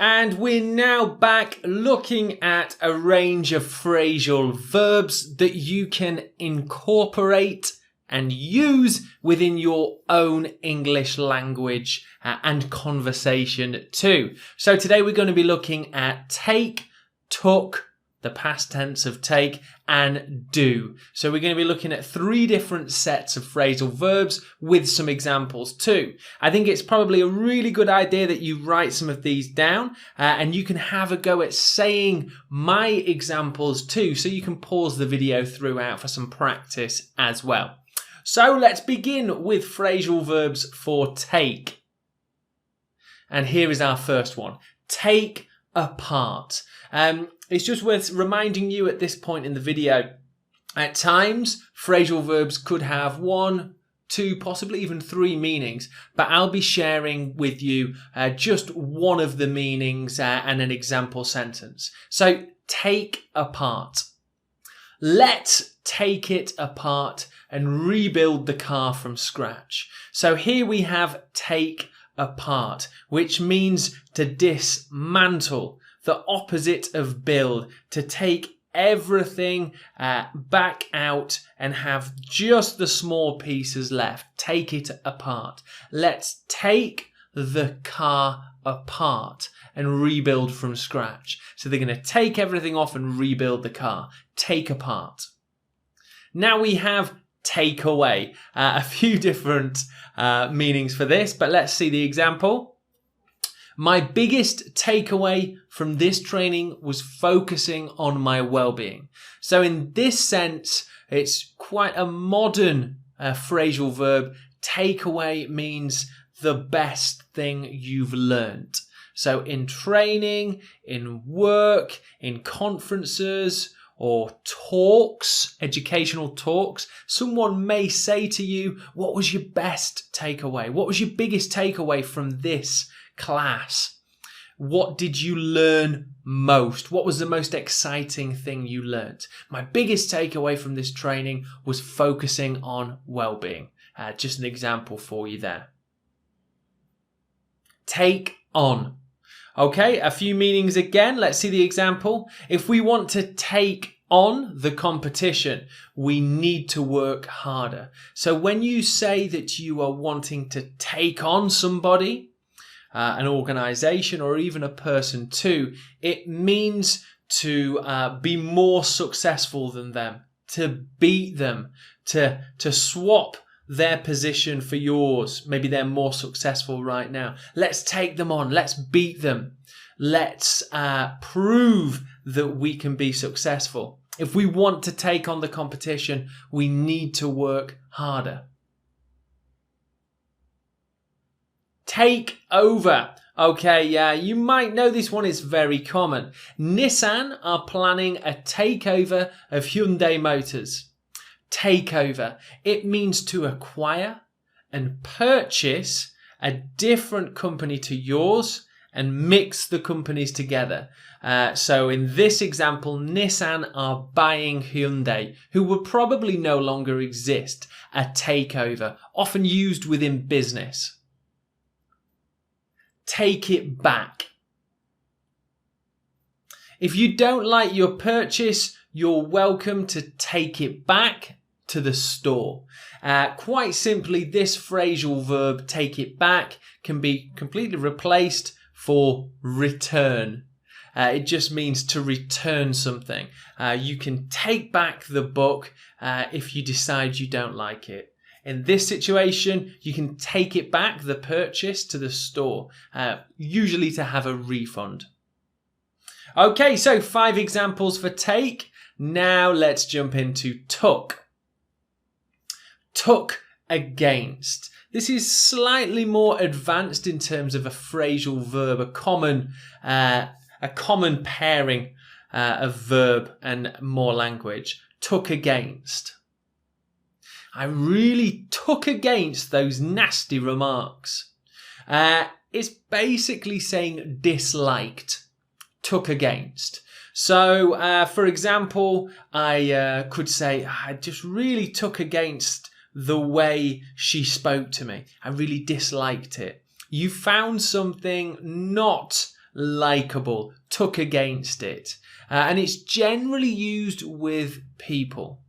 And we're now back looking at a range of phrasal verbs that you can incorporate and use within your own English language and conversation too. So today we're going to be looking at take, took, the past tense of take, and do. So we're going to be looking at 3 different sets of phrasal verbs with some examples too. I think it's probably a really good idea that you write some of these down and you can have a go at saying my examples too, so you can pause the video throughout for some practice as well. So let's begin with phrasal verbs for take. And here is our first one. Take apart. It's just worth reminding you at this point in the video, at times phrasal verbs could have 1, 2, possibly even 3 meanings, but I'll be sharing with you just one of the meanings and an example sentence. So take apart. Let's take it apart and rebuild the car from scratch. So here we have take apart, which means to dismantle, the opposite of build, to take everything back out and have just the small pieces left. Take it apart. Let's take the car apart and rebuild from scratch. So they're going to take everything off and rebuild the car. Take apart. Now we have take away. A few different meanings for this, but let's see the example. My biggest takeaway from this training was focusing on my well-being. So in this sense, it's quite a modern phrasal verb. Takeaway means the best thing you've learnt. So in training, in work, in conferences, or talks, educational talks, someone may say to you, what was your best takeaway? What was your biggest takeaway from this class? What did you learn most? What was the most exciting thing you learnt? My biggest takeaway from this training was focusing on well-being. Just an example for you there. Take on. Okay, a few meanings again. Let's see the example. If we want to take on the competition, we need to work harder. So when you say that you are wanting to take on somebody, an organization, or even a person too, it means to be more successful than them, to beat them, to swap their position for yours. Maybe they're more successful right now. Let's take them on. Let's beat them. Let's prove that we can be successful. If we want to take on the competition, we need to work harder. Take over. Okay, yeah, you might know this one is very common. Nissan are planning a takeover of Hyundai Motors. Takeover. It means to acquire and purchase a different company to yours and mix the companies together. So in this example, Nissan are buying Hyundai, who will probably no longer exist. A takeover, often used within business. Take it back. If you don't like your purchase, you're welcome to take it back to the store. Quite simply, this phrasal verb, take it back, can be completely replaced for return. It just means to return something. You can take back the book if you decide you don't like it. In this situation, you can take it back, the purchase, to the store, usually to have a refund. Okay, so 5 examples for take. Now let's jump into took. Took against. This is slightly more advanced in terms of a phrasal verb, a common pairing of verb and more language. Took against. I really took against those nasty remarks. It's basically saying disliked. Took against. So, for example, I could say, I just really took against the way she spoke to me. I really disliked it. You found something not likeable, tuck against it. And it's generally used with people.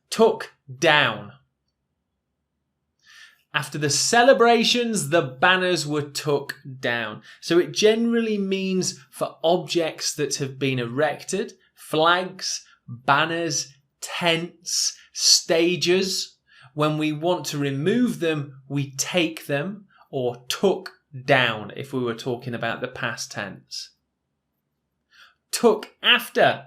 Tuck down. After the celebrations, the banners were tuck down. So it generally means for objects that have been erected, flags, banners, tents, stages. When we want to remove them, we take them or tuck down if we were talking about the past tense. Tuck after.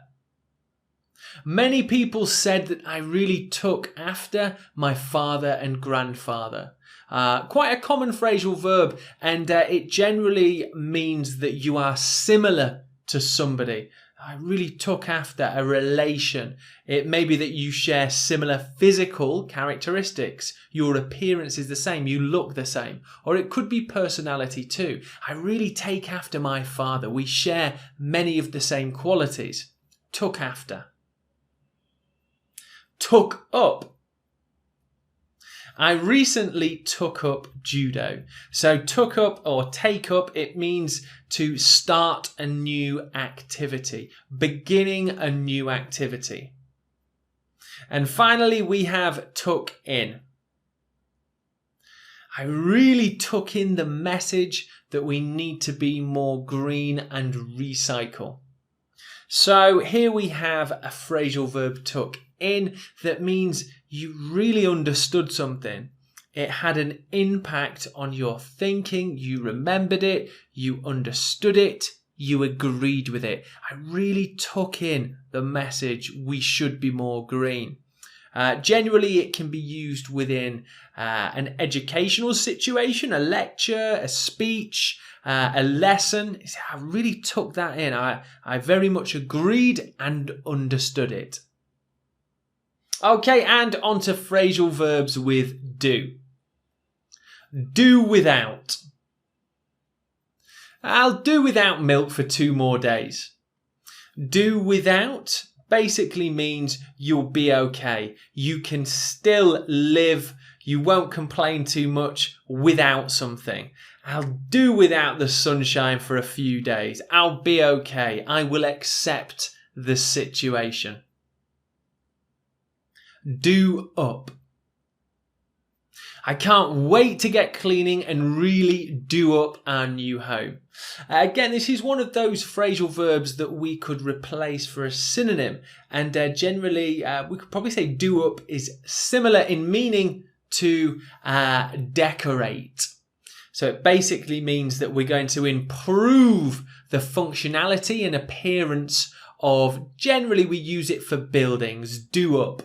Many people said that I really took after my father and grandfather. Quite a common phrasal verb, and it generally means that you are similar to somebody. I really took after a relation. It may be that you share similar physical characteristics. Your appearance is the same. You look the same. Or it could be personality too. I really take after my father. We share many of the same qualities. Took after. Took up. I recently took up judo. So took up or take up, it means to start a new activity, beginning a new activity. And finally, we have took in. I really took in the message that we need to be more green and recycle. So here we have a phrasal verb took in that means you really understood something. It had an impact on your thinking. You remembered it. You understood it. You agreed with it. I really took in the message we should be more green. Generally, it can be used within an educational situation, a lecture, a speech, a lesson. I really took that in. I very much agreed and understood it. Okay, and on to phrasal verbs with do. Do without. I'll do without milk for 2 more days. Do without basically means you'll be okay. You can still live. You won't complain too much without something. I'll do without the sunshine for a few days. I'll be okay. I will accept the situation. Do up. I can't wait to get cleaning and really do up our new home. Again, this is one of those phrasal verbs that we could replace for a synonym. And generally, we could probably say do up is similar in meaning to decorate. So it basically means that we're going to improve the functionality and appearance of, generally we use it for buildings, do up.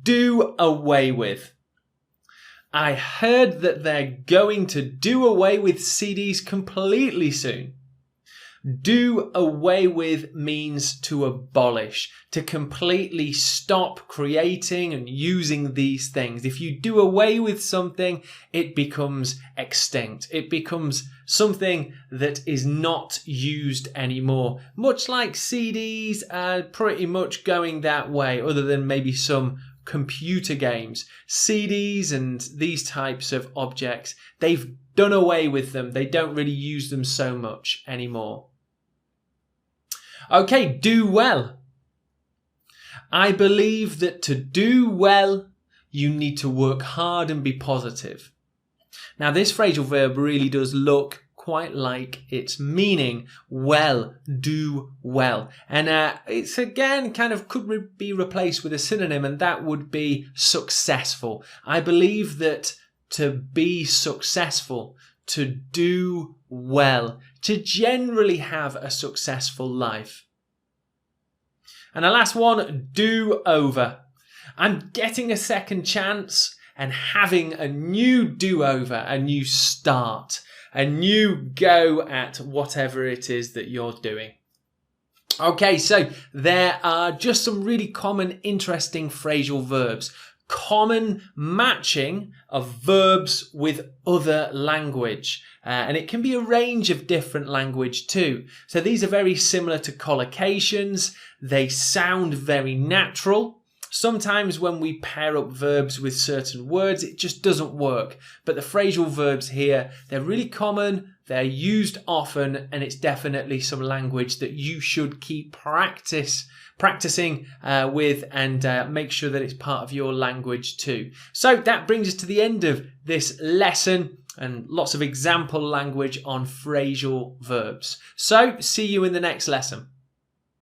Do away with. I heard that they're going to do away with CDs completely soon. Do away with means to abolish, to completely stop creating and using these things. If you do away with something, it becomes extinct. It becomes something that is not used anymore. Much like CDs are pretty much going that way, other than maybe some computer games. CDs and these types of objects, they've done away with them. They don't really use them so much anymore. Okay, do well. I believe that to do well, you need to work hard and be positive. Now, this phrasal verb really does look quite like its meaning, well, do well. And it's again kind of could be replaced with a synonym, and that would be successful. I believe that to be successful, to do well, to generally have a successful life. And the last one, do over. I'm getting a second chance and having a new do-over, a new start, a new go at whatever it is that you're doing. Okay, so there are just some really common, interesting phrasal verbs. Common matching of verbs with other language. And it can be a range of different language too. So these are very similar to collocations. They sound very natural. Sometimes when we pair up verbs with certain words, it just doesn't work. But the phrasal verbs here, they're really common, they're used often, and it's definitely some language that you should keep practicing with and make sure that it's part of your language too. So that brings us to the end of this lesson and lots of example language on phrasal verbs. So see you in the next lesson.